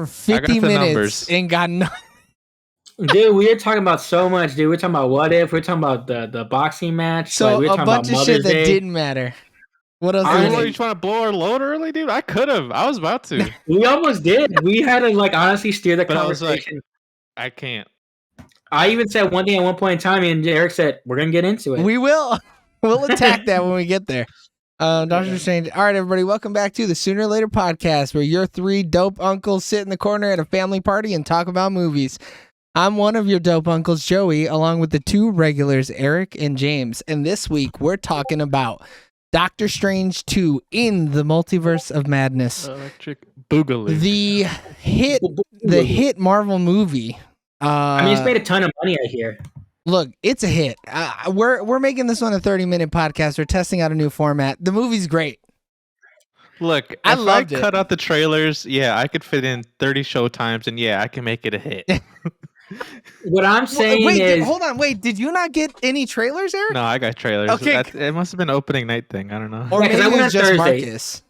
for 50 minutes numbers. and got nothing. Dude, we were talking about so much, dude. We're talking about What If. We're talking about the boxing match. So we're a talking bunch about of shit Mother's that Day. didn't matter. What else? You trying to blow our load early, dude? I could have. I was about to. We almost did. We had to honestly steer the But conversation. I was like, I can't. I even said one thing at one point in time, and Eric said, "We're gonna get into it." We will. We'll attack that when we get there. Doctor Strange. All right, everybody, welcome back to the Sooner or Later podcast, where your three dope uncles sit in the corner at a family party and talk about movies. I'm one of your dope uncles, Joey, along with the two regulars, Eric and James. And this week, we're talking about Doctor Strange 2 in the Multiverse of Madness. Electric Boogaloo. The hit Marvel movie. It's made a ton of money, I hear. Look, it's a hit. We're making this one a 30-minute podcast. We're testing out a new format. The movie's great. Look, if I cut out the trailers, I could fit in 30 show times, and I can make it a hit. What I'm saying is... hold on. Wait, did you not get any trailers, Eric? No, I got trailers. Okay. It must have been opening night thing. I don't know. Or maybe I went it on was just Thursday. Marcus.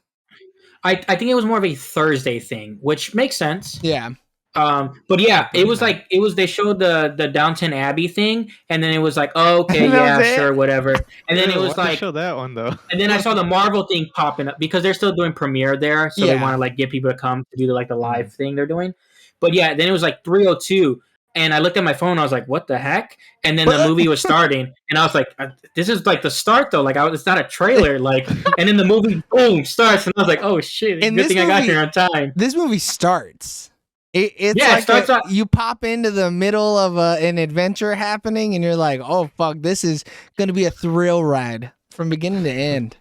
I think it was more of a Thursday thing, which makes sense. Yeah. But it was they showed the Downton Abbey thing, and then it was like, oh, okay, sure, whatever. And then it was like, show that one though. And then I saw the Marvel thing popping up because they're still doing premiere there, so they want to get people to come to do the live thing they're doing. But then it was like 3:02, and I looked at my phone, and I was like, what the heck? And then the movie was starting, and I was like, this is the start though, it's not a trailer, and then the movie boom starts, and I was like, oh shit, good thing I got here on time. This movie starts. It starts you pop into the middle of an adventure happening, and you're like, "Oh fuck, this is gonna be a thrill ride from beginning to end."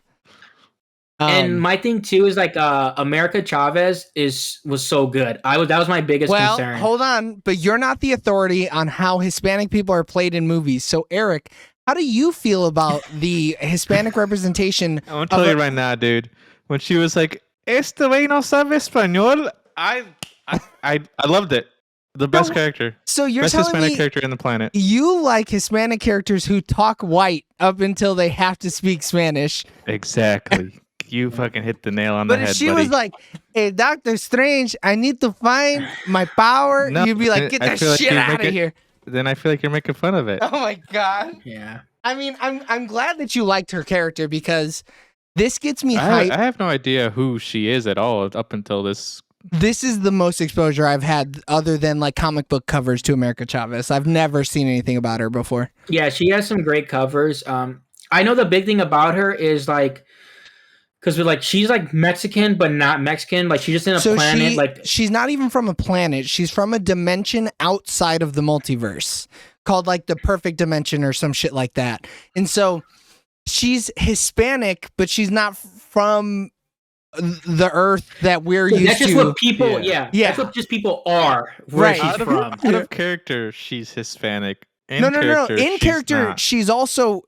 And my thing too is America Chavez was so good. That was my biggest concern. Well, hold on, but you're not the authority on how Hispanic people are played in movies. So, Eric, how do you feel about the Hispanic representation? I want to tell you right now, dude. When she was like, "Este güey no sabe español," I loved it. The best character. So you're best telling Hispanic me character in the planet. You like Hispanic characters who talk white up until they have to speak Spanish. Exactly. You fucking hit the nail on the head, But if she buddy. was like, "Hey, Doctor Strange, I need to find my power," you'd be like, "Get that shit out of here." Then I feel like you're making fun of it. Oh my god. Yeah. I mean, I'm glad that you liked her character because this gets me hyped. I have no idea who she is at all up until this. This is the most exposure I've had other than comic book covers to America Chavez. I've never seen anything about her before. Yeah, she has some great covers. I know the big thing about her is because she's Mexican but not Mexican. She's just in a planet. She's not even from a planet. She's from a dimension outside of the multiverse called the perfect dimension or some shit like that. And so she's Hispanic, but she's not from the Earth that we're used to. That's just what people. Yeah. That's what just people are. Where she's from. Out of character, she's Hispanic. No. In character, she's also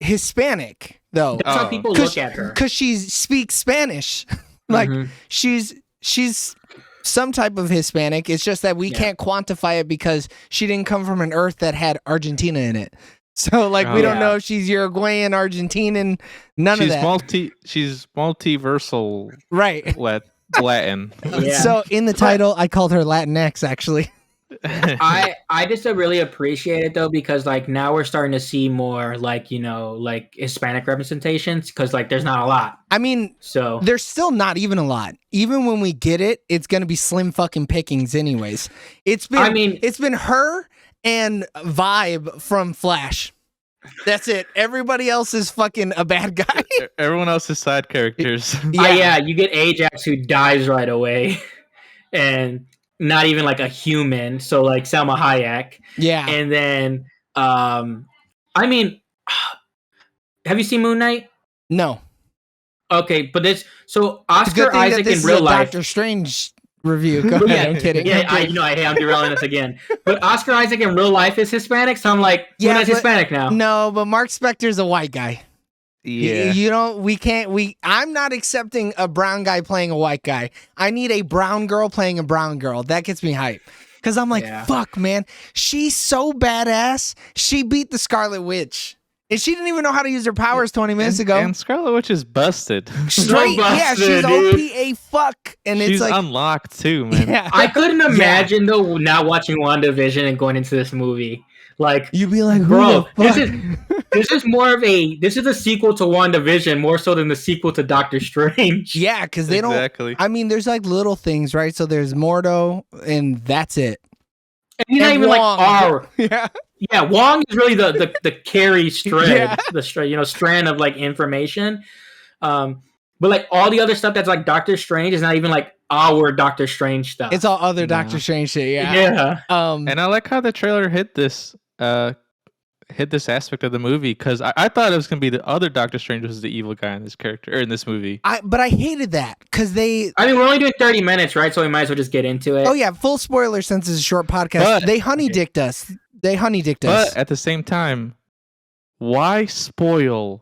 Hispanic, though. That's how people look at her. Because she speaks Spanish. She's some type of Hispanic. It's just that we can't quantify it because she didn't come from an Earth that had Argentina in it. So we don't know if she's Uruguayan, Argentinian, none of that. She's multiversal, right? Latin. So in the title, I called her Latinx, actually. I just really appreciate it though because now we're starting to see more Hispanic representations because there's not a lot. I mean, so there's still not even a lot. Even when we get it, it's gonna be slim fucking pickings, anyways. It's been her and Vibe from Flash. That's it. Everybody else is fucking a bad guy. Everyone else is side characters. You get Ajax who dies right away, and not even a human. So Salma Hayek. Yeah. And then, have you seen Moon Knight? No. Okay, but Oscar Isaac in real life. Doctor Strange review. Go ahead. I'm kidding. Yeah, I'm derailing this again. But Oscar Isaac in real life is Hispanic, so I'm Moon Knight's Hispanic now. No, but Mark Spector's a white guy. Yeah. I'm not accepting a brown guy playing a white guy. I need a brown girl playing a brown girl. That gets me hyped. Because I'm fuck, man. She's so badass. She beat the Scarlet Witch And she didn't even know how to use her powers 20 minutes ago. And Scarlet Witch is busted. Straight, yeah, she's OP a fuck. And she's it's like unlocked too, man. Yeah. I couldn't imagine though not watching WandaVision and going into this movie. Like you'd be like, bro, this is more of this is a sequel to WandaVision more so than the sequel to Doctor Strange. Yeah, because they don't. I mean, there's like little things, right? So there's Mordo, and that's it. And he's not even Wong. like R. Yeah. Yeah, Wong is really the carry strand, strand of like information. But like all the other stuff that's like Doctor Strange is not even like our Doctor Strange stuff. It's all other Doctor Strange shit. Yeah. Yeah. And I like how the trailer hit this aspect of the movie because I thought it was gonna be the other Doctor Strange was the evil guy in this character or in this movie. But I hated that because they. I mean, we're only doing 30 minutes, right? So we might as well just get into it. Oh yeah, full spoiler since it's a short podcast. But, they honeydicked us. They honeydicked us. But at the same time, why spoil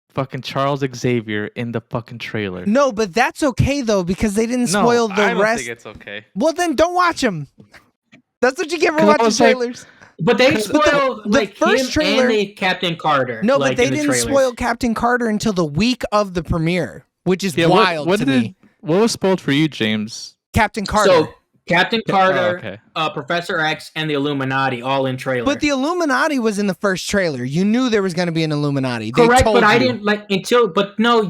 fucking Charles Xavier in the fucking trailer? No, but that's okay though because they didn't spoil the I don't rest. think it's okay. Well, then don't watch them. That's what you get for watching trailers. But they spoiled the like first him trailer, and Captain Carter. No, like, but they didn't spoil Captain Carter until the week of the premiere, which is wild to me. What was spoiled for you, James? Captain Carter. So Captain Carter, Professor X, and the Illuminati all in trailer. But the Illuminati was in the first trailer. You knew there was going to be an Illuminati. Correct, but I didn't like until. But no,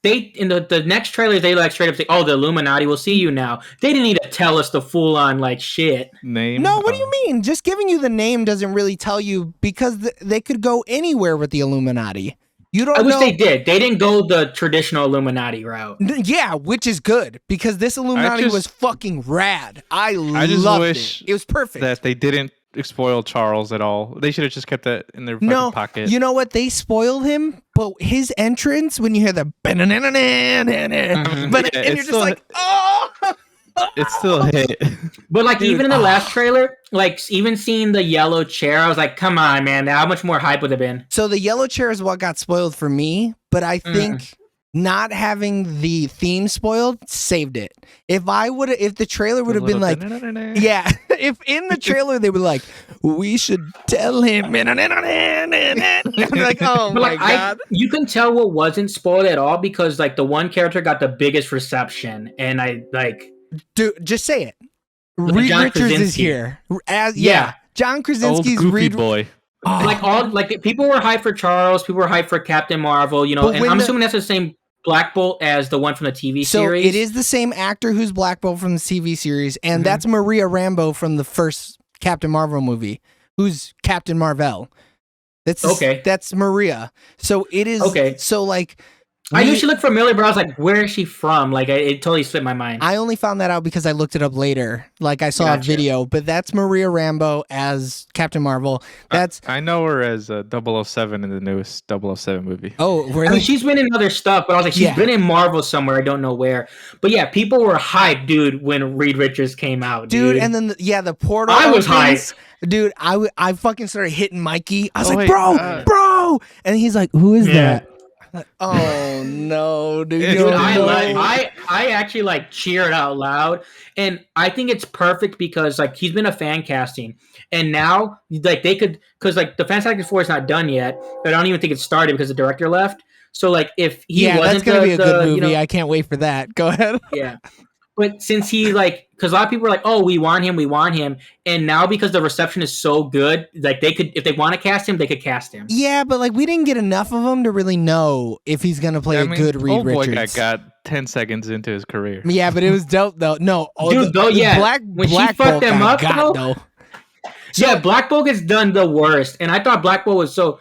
they in the next trailer they like straight up say, "Oh, the Illuminati will see you now." They didn't need to tell us the full on like shit name. No, what do you mean? Just giving you the name doesn't really tell you because they could go anywhere with the Illuminati. You don't. I wish they did. They didn't go the traditional Illuminati route. Yeah, which is good because this Illuminati was fucking rad. I loved it. It was perfect. That they didn't spoil Charles at all. They should have just kept that in their fucking pocket. You know what? They spoiled him, but his entrance when you hear the and you're just like, oh. It's still a hit. But like even in the last trailer, like even seeing the yellow chair, I was like, come on, man, how much more hype would have been? So the yellow chair is what got spoiled for me, but I think not having the theme spoiled saved it. If the trailer would have been like, yeah, if in the trailer they were like, we should tell him, I'm like, oh my god. You can tell what wasn't spoiled at all because like the one character got the biggest reception, and I like. Dude, just say it. Reed Richards is here. John Krasinski's old Reed boy. Like people were hyped for Charles, people were hyped for Captain Marvel, you know, and I'm assuming that's the same Black Bolt as the one from the TV series. So it is the same actor who's Black Bolt from the TV series, and that's Maria Rambeau from the first Captain Marvel movie, who's Captain Marvel. That's Maria. So it is so like I knew she looked familiar, but I was like, where is she from? Like, it totally slipped my mind. I only found that out because I looked it up later. Like, I saw a video, but that's Maria Rambeau as Captain Marvel. I know her as 007 in the newest 007 movie. Oh, really? I mean, she's been in other stuff, but I was like, she's been in Marvel somewhere. I don't know where. But yeah, people were hyped, dude, when Reed Richards came out, dude. And then, the portal. I was hyped. Dude, I fucking started hitting Mikey. I was like, bro. And he's like, who is that? Oh no, dude! I actually like cheered out loud, and I think it's perfect because like he's been a fan casting, and now like they could because like the Fantastic Four is not done yet, but I don't even think it started because the director left. So like if he wasn't, that's gonna be a good movie. I can't wait for that. Go ahead. Yeah. But since he like, because a lot of people are like, "Oh, we want him," and now because the reception is so good, like they could, if they want to cast him, they could cast him. Yeah, but like we didn't get enough of him to really know if he's gonna play a good Reed Richards. Got 10 seconds into his career. Yeah, but it was dope though. No, dude, when she fucked them up, though. Yeah, Black Bolt has done the worst, and I thought Black Bolt was so.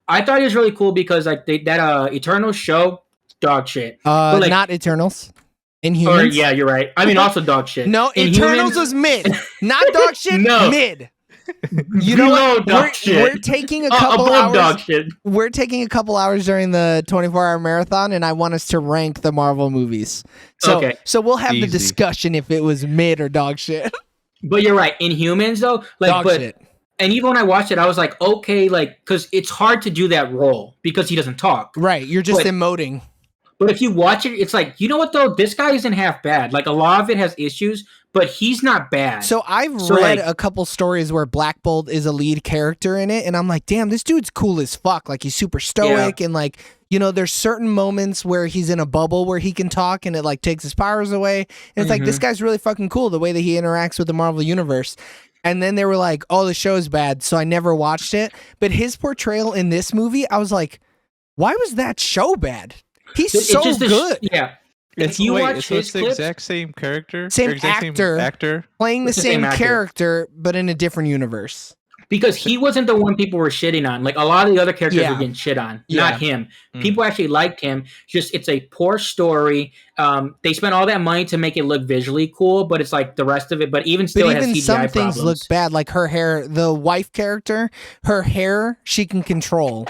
I thought he was really cool because like that Eternals show, dog shit. But, like, not Eternals. Inhumans? Yeah, you're right. I mean, also dog shit. No, Eternals was mid. Not dog shit, mid. You know what? We're taking a couple hours. Dog shit. We're taking a couple hours during the 24-hour marathon, and I want us to rank the Marvel movies. So we'll have the discussion if it was mid or dog shit. But you're right. Inhumans, though, like dog shit. And even when I watched it, I was like, okay, like, because it's hard to do that role because he doesn't talk. Right. You're just emoting. But if you watch it, it's like, you know what though? This guy isn't half bad. Like a lot of it has issues, but he's not bad. So I've read a couple stories where Black Bolt is a lead character in it, and I'm like, damn, this dude's cool as fuck. Like he's super stoic, and like, you know, there's certain moments where he's in a bubble where he can talk, and it like takes his powers away. And it's like, this guy's really fucking cool the way that he interacts with the Marvel universe. And then they were like, oh, the show's bad, so I never watched it. But his portrayal in this movie, I was like, why was that show bad? He's so good. If you watch it's the exact same character, same actor playing the same character, but in a different universe. Because he wasn't the one people were shitting on. Like a lot of the other characters were getting shit on, not him. People actually liked him. Just it's a poor story. They spent all that money to make it look visually cool, but it's like the rest of it. But even still, it has CGI some problems. Things look bad. Like her hair, the wife character, her hair she can control.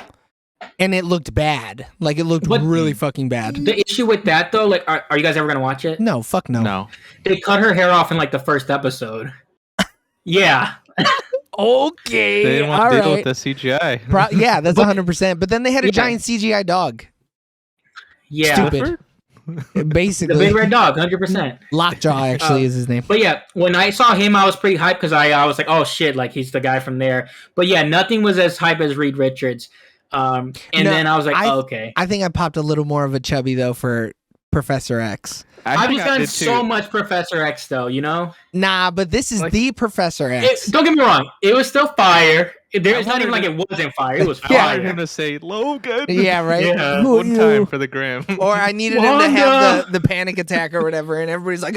And it looked bad. Like it looked really fucking bad. The issue with that though, like, are you guys ever gonna watch it? No, fuck no. No. They cut her hair off in like the first episode. Yeah. Okay. They didn't want to deal with the CGI. Yeah, that's 100%. But then they had a giant CGI dog. Yeah. Stupid. Basically. The big red dog, 100%. Lockjaw actually is his name. But yeah, when I saw him, I was pretty hyped because I was like, oh shit, like he's the guy from there. But yeah, nothing was as hype as Reed Richards. Then I was like, okay. I think I popped a little more of a chubby though for Professor X. I've just done so much Professor X though, you know? Nah, but this is the Professor X. Don't get me wrong, it was still fire. It's not even like it wasn't fire. It was fire. I wanted him to say Logan. Yeah, right. Yeah. One time for the gram. Or I needed him to have the panic attack or whatever, and everybody's like,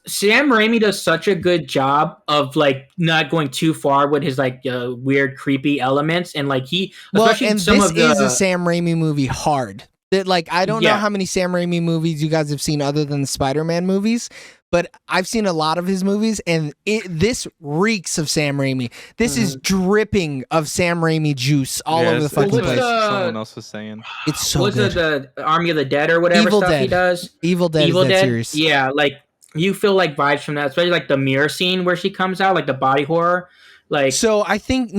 Sam Raimi does such a good job of like not going too far with his like weird, creepy elements, and like especially and some this of the is a Sam Raimi movie hard. That like I don't know how many Sam Raimi movies you guys have seen other than the Spider-Man movies, but I've seen a lot of his movies, and this reeks of Sam Raimi. This is dripping of Sam Raimi juice all over the fucking place. Someone else was saying it's so good. The Army of the Dead or whatever Evil stuff Dead. He does? Evil Dead. Series. Yeah, like you feel like vibes from that, especially like the mirror scene where she comes out, like the body horror. Like, so I think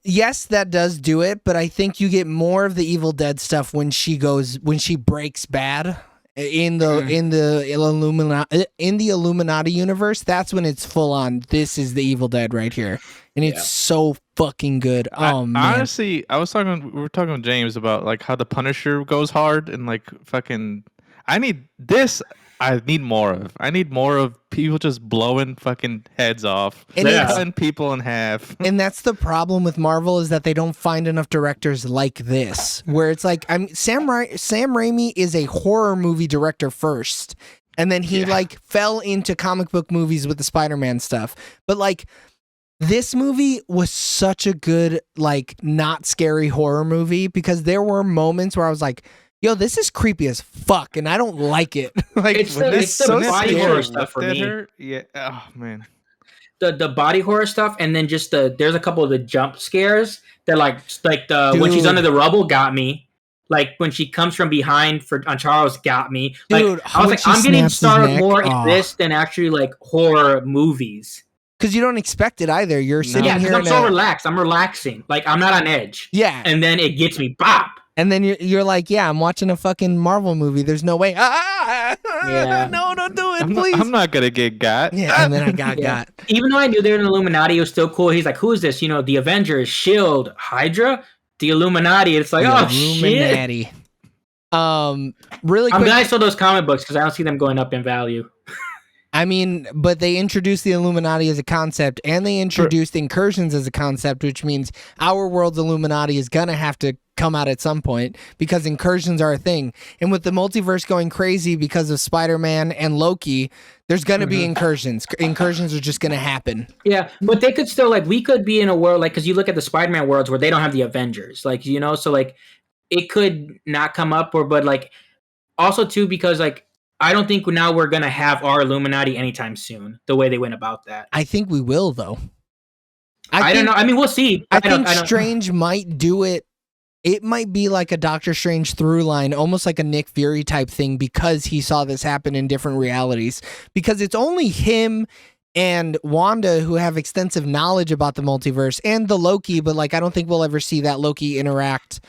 yes, that does do it, but I think you get more of the Evil Dead stuff when she breaks bad in the Illuminati universe. That's when it's full on. This is the Evil Dead right here, and it's so fucking good. Oh man! Honestly, we were talking with James about like how the Punisher goes hard and like fucking. I need more of. I need more of people just blowing fucking heads off and cutting people in half. And that's the problem with Marvel is that they don't find enough directors like this, where it's like Sam Raimi is a horror movie director first, and then he like fell into comic book movies with the Spider-Man stuff. But like this movie was such a good like not scary horror movie because there were moments where I was like, yo, this is creepy as fuck, and I don't like it. Like it's the body horror stuff for me. Yeah. Oh man. The body horror stuff, and then just there's a couple of the jump scares that when she's under the rubble got me. Like when she comes from behind on Charles got me. Like I was like, I'm getting started more in this than actually like horror movies. Because you don't expect it either. You're sitting here. I'm so relaxed. I'm relaxing. Like I'm not on edge. Yeah. And then it gets me bop. And then you're like, yeah, I'm watching a fucking Marvel movie. There's no way. No, don't do it, please. I'm not gonna get got. Yeah, and then I got. Even though I knew they were in Illuminati, it was still cool. He's like, who is this? You know, the Avengers, Shield, Hydra, the Illuminati. It's like, Illuminati. Shit. Really quick. I'm glad I saw those comic books because I don't see them going up in value. I mean, but they introduced the Illuminati as a concept, and they introduced incursions as a concept, which means our world's Illuminati is gonna have to come out at some point because incursions are a thing. And with the multiverse going crazy because of Spider-Man and Loki, there's gonna be incursions. Incursions are just gonna happen. Yeah, but they could still like we could be in a world like because you look at the Spider-Man worlds where they don't have the Avengers, like you know, so like it could not come up but like also too because like. I don't think now we're going to have our Illuminati anytime soon, the way they went about that. I think we will, though. I don't know. I mean, we'll see. I think Strange might do it. It might be like a Doctor Strange through line, almost like a Nick Fury type thing, because he saw this happen in different realities. Because it's only him and Wanda who have extensive knowledge about the multiverse and the Loki, but like I don't think we'll ever see that Loki interact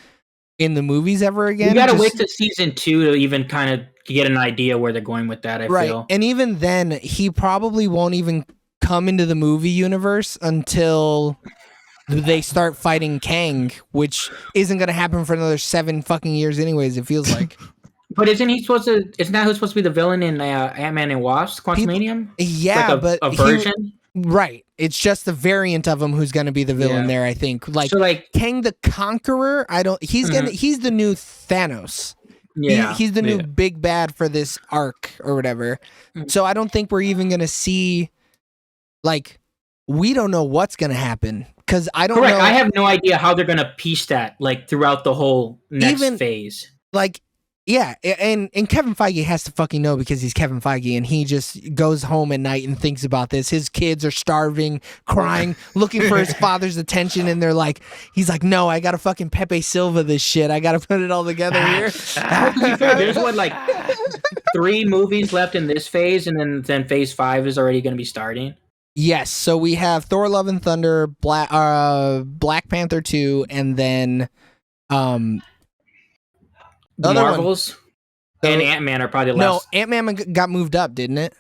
in the movies ever again. You gotta wait to season 2 to even kind of get an idea where they're going with that. I feel, and even then, he probably won't even come into the movie universe until they start fighting Kang, which isn't gonna happen for another 7 fucking years, anyways. It feels like. But isn't he supposed to? Isn't that who's supposed to be the villain in Ant-Man and Wasp: Quantumanium? Yeah, like a version. Right. It's just a variant of him who's going to be the villain there, I think. Like Kang the Conqueror, he's the new Thanos. Yeah. He's the new big bad for this arc or whatever. So I don't think we're even going to see, like, we don't know what's going to happen because I don't know. I have no idea how they're going to piece that, like, throughout the whole next phase. Like, yeah, and Kevin Feige has to fucking know because he's Kevin Feige and he just goes home at night and thinks about this. His kids are starving, crying, looking for his father's attention, and he's like, no, I gotta fucking Pepe Silva this shit. I gotta put it all together here. There's 3 movies left in this phase, and then phase 5 is already going to be starting. Yes, so we have Thor: Love and Thunder, Black Panther 2, and then The Marvels and Ant-Man are probably last. No, Ant-Man got moved up, didn't it?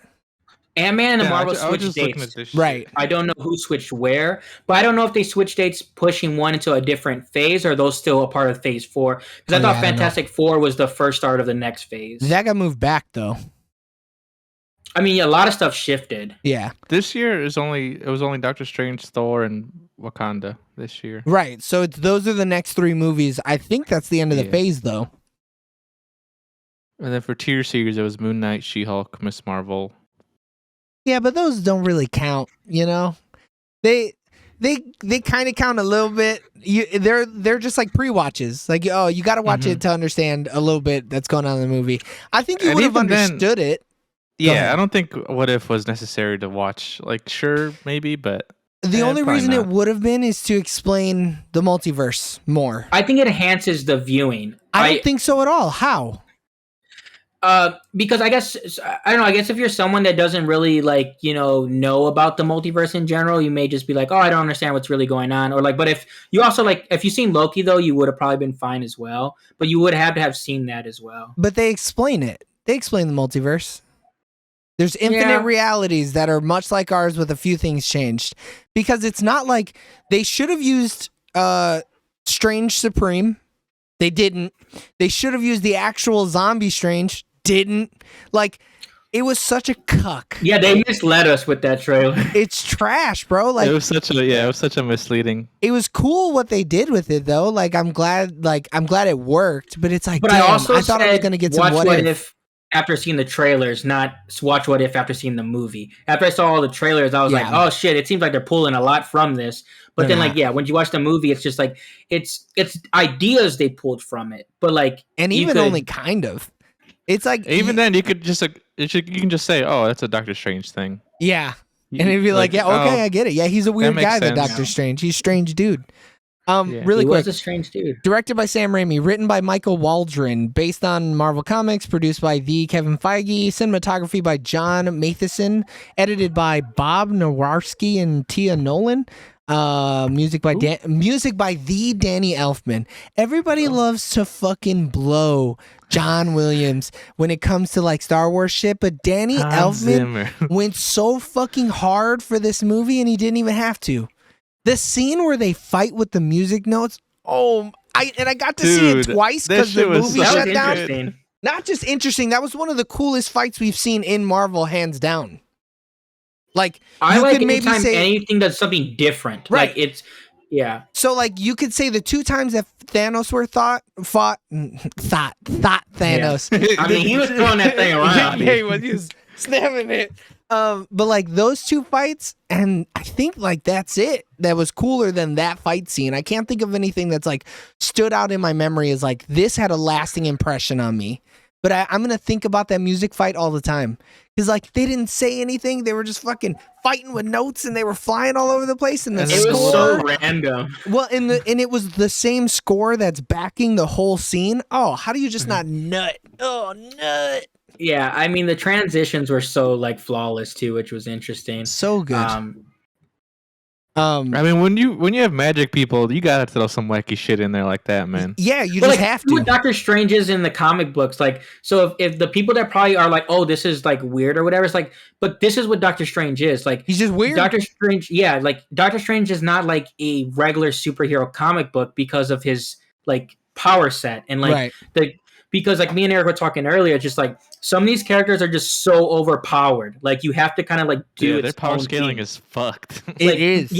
Ant-Man and the Marvels switched dates. Right. I don't know who switched where, but I don't know if they switched dates pushing one into a different phase or are those still a part of phase 4. Because I thought Fantastic Four was the first start of the next phase. That got moved back, though. I mean, a lot of stuff shifted. Yeah. This year it was only Doctor Strange, Thor, and Wakanda this year. Right. So those are the next 3 movies. I think that's the end of the phase, though. And then for tier series, it was Moon Knight, She-Hulk, Miss Marvel. Yeah, but those don't really count, you know? They kind of count a little bit. They're just like pre-watches. Like, oh, you got to watch it to understand a little bit that's going on in the movie. I think you would have understood it. Yeah, I don't think What If was necessary to watch. Like, sure, maybe, but the only reason it would have been is to explain the multiverse more. I think it enhances the viewing. I don't think so at all. How? Because I guess I don't know. I guess if you're someone that doesn't really know about the multiverse in general, you may just be like, "Oh, I don't understand what's really going on." Or but if you also if you've seen Loki though, you would have probably been fine as well. But you would have to have seen that as well. But they explain it. They explain the multiverse. There's infinite realities that are much like ours with a few things changed. Because it's not like they should have used Strange Supreme. They didn't. They should have used the actual zombie Strange. Didn't. It was such a cuck. Yeah, they misled us with that trailer. It's trash, bro. It was such a misleading. It was cool what they did with it though. I'm glad it worked, but it's but I thought I was gonna get some what if after seeing the trailers, not watch What If after seeing the movie. After I saw all the trailers, I was like, oh shit, it seems like they're pulling a lot from this. But then when you watch the movie, it's just it's ideas they pulled from it. But only kind of. It's even then you could just you can just say, oh, that's a Doctor Strange thing. Yeah. And it'd be I get it. Yeah, he's a weird guy, the Doctor Strange. He's a strange dude. Really quick. He was a strange dude. Directed by Sam Raimi, written by Michael Waldron, based on Marvel Comics, produced by the Kevin Feige, cinematography by John Matheson, edited by Bob Nawarski and Tia Nolan. Music by the Danny Elfman. Everybody loves to fucking blow John Williams when it comes to Star Wars shit, but Danny Elfman went so fucking hard for this movie and he didn't even have to. The scene where they fight with the music notes, I got to see it twice because the movie shut down. Not just interesting, that was one of the coolest fights we've seen in Marvel, hands down. I could maybe say anything that's something different. Right. Yeah. So you could say the 2 times that Thanos fought Thanos. Yeah. I mean, he was throwing that thing around. He was snapping it. But those 2 fights, and I think that's it. That was cooler than that fight scene. I can't think of anything that's stood out in my memory as this had a lasting impression on me. But I'm gonna think about that music fight all the time. Because they didn't say anything. They were just fucking fighting with notes and they were flying all over the place. And the score, it was so random. Well, and it was the same score that's backing the whole scene. Oh, how do you just not nut? Oh, nut. Yeah, I mean the transitions were so flawless too, which was interesting. So good. I mean, when you have magic people, you gotta throw some wacky shit in there like that, man. Yeah, you just have to. What Doctor Strange is in the comic books, like, so if the people that probably are like, oh, this is like weird or whatever, it's like, but this is what Doctor Strange is. Like, he's just weird. Doctor Strange, yeah, like Doctor Strange is not like a regular superhero comic book because of his like power set and like because like me and Eric were talking earlier, just like some of these characters are just so overpowered. Like you have to kind of like do their power scaling is fucked. It is.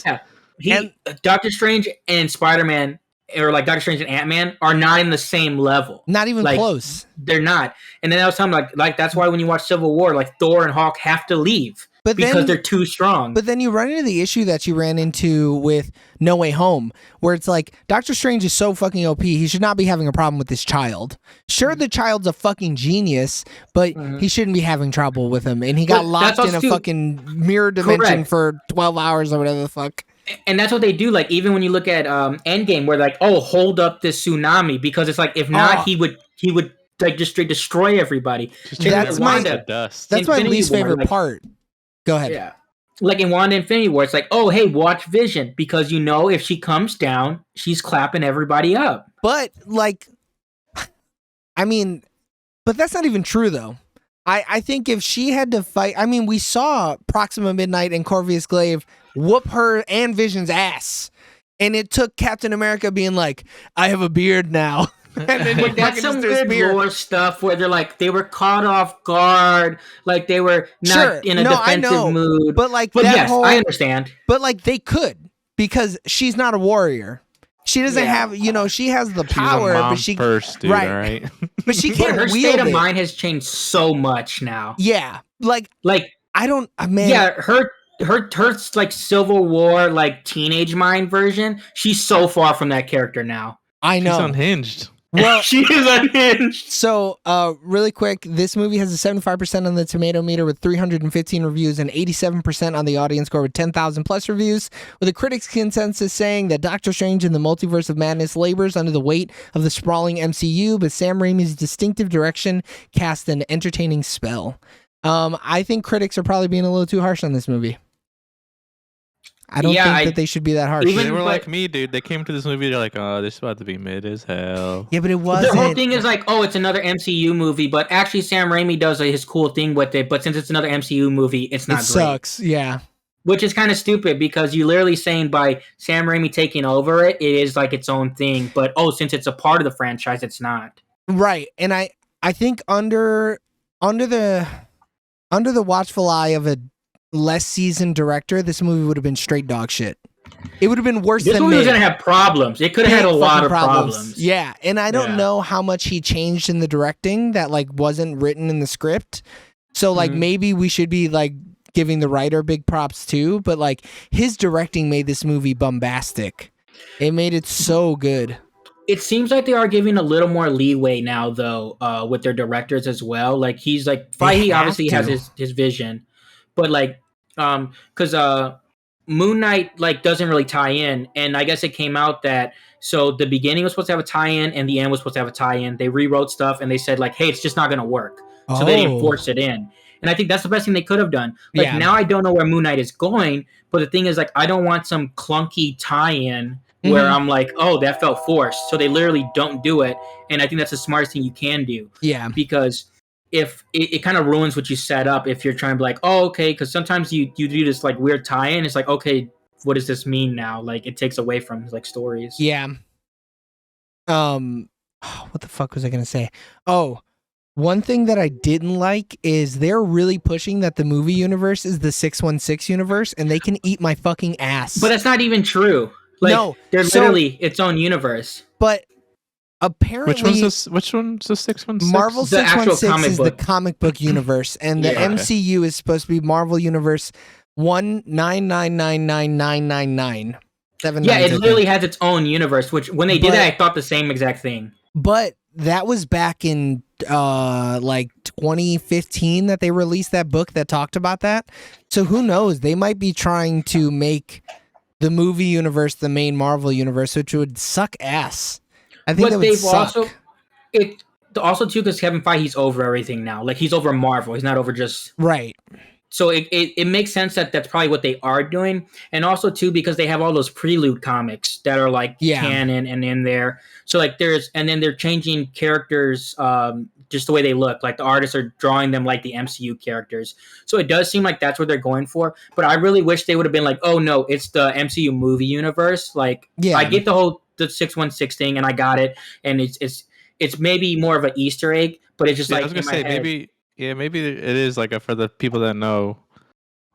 Yeah. Doctor Strange and Spider-Man or like Doctor Strange and Ant-Man are not in the same level. Not even like, close. They're not. And then I was telling like that's why when you watch Civil War, like Thor and Hulk have to leave. Because they're too strong. But then you run into the issue that you ran into with No Way Home, where it's like, Doctor Strange is so fucking OP, he should not be having a problem with this child. Sure, the child's a fucking genius, but he shouldn't be having trouble with him. And he got locked in a fucking mirror dimension for 12 hours or whatever the fuck. And that's what they do. Like, even when you look at Endgame, where like, oh, hold up this tsunami, because it's like, if not, he would like just straight destroy everybody. That's my least favorite part. Go ahead. Yeah. Like in Wanda Infinity War, it's like, oh, hey, watch Vision, because you know if she comes down, she's clapping everybody up. But like, I mean, but that's not even true though. I think if she had to fight, I mean, we saw Proxima Midnight and Corvus Glaive whoop her and Vision's ass, and it took Captain America being like, I have a beard now. And then that's some weird lore stuff where they're like they were caught off guard, like they were not in a defensive mood. But like, but yes, I understand. But like, they could, because she's not a warrior. She doesn't have, she has the power, but she first, dude, right? But she can't. Her wield state of it. mind has changed so much now. Yeah, like I don't, man. Yeah, her like Civil War like teenage mind version. She's so far from that character now. I know. She's unhinged. Well, she is unhinged. So, really quick, this movie has a 75% on the tomato meter with 315 reviews and 87% on the audience score with 10,000 plus reviews, with a critics' consensus saying that Doctor Strange in the Multiverse of Madness labors under the weight of the sprawling MCU, but Sam Raimi's distinctive direction cast an entertaining spell. I think critics are probably being a little too harsh on this movie. I don't think that they should be that harsh. They were like me, dude. They came to this movie, they're like, oh, this is about to be mid as hell. Yeah, but it wasn't. The whole thing is like, oh, it's another MCU movie, but actually Sam Raimi does his cool thing with it, but since it's another MCU movie, it's not great. It sucks, yeah. Which is kind of stupid, because you're literally saying by Sam Raimi taking over it, it is like its own thing, but since it's a part of the franchise, it's not. Right, and I think under the watchful eye of a less seasoned director, this movie would have been straight dog shit. It would have been worse than this movie was gonna have problems. It could have had a lot of problems. Yeah, and I don't know how much he changed in the directing that like wasn't written in the script. So like maybe we should be like giving the writer big props too, but like his directing made this movie bombastic. It made it so good. It seems like they are giving a little more leeway now though, with their directors as well. Like he's like Feige obviously has his vision, but like because Moon Knight like doesn't really tie in, and I guess it came out that so the beginning was supposed to have a tie-in and the end was supposed to have a tie-in. They rewrote stuff and they said like, hey, it's just not gonna work, so they didn't force it in. And I think that's the best thing they could have done. Like now I don't know where Moon Knight is going, but the thing is like I don't want some clunky tie-in where I'm like, oh, that felt forced. So they literally don't do it, and I think that's the smartest thing you can do. Yeah, because if it kind of ruins what you set up if you're trying to be like, oh, okay, because sometimes you do this like weird tie-in. It's like, okay, what does this mean now? Like it takes away from like stories. Yeah. What the fuck was I gonna say? Oh, one thing that I didn't like is they're really pushing that the movie universe is the 616 universe, and they can eat my fucking ass. But that's not even true. Like, no, they're literally its own universe. But apparently, which one's the 616? Marvel 616 is the comic book universe, and the MCU is supposed to be Marvel Universe 199999999. Yeah, it literally has its own universe. Which when they did that, I thought the same exact thing. But that was back in like 2015 that they released that book that talked about that. So who knows? They might be trying to make the movie universe the main Marvel universe, which would suck ass. I think that would suck. Also too, because Kevin Feige's over everything now. Like he's over Marvel. He's not over just right. so it makes sense that that's probably what they are doing, and also too because they have all those prelude comics that are like canon and in there. So like and then they're changing characters just the way they look. Like the artists are drawing them like the MCU characters. So it does seem like that's what they're going for. But I really wish they would have been like, oh no, it's the MCU movie universe. Like I get the 616 thing, and I got it, and it's maybe more of an Easter egg, but it's just like I was gonna say maybe it is like for the people that know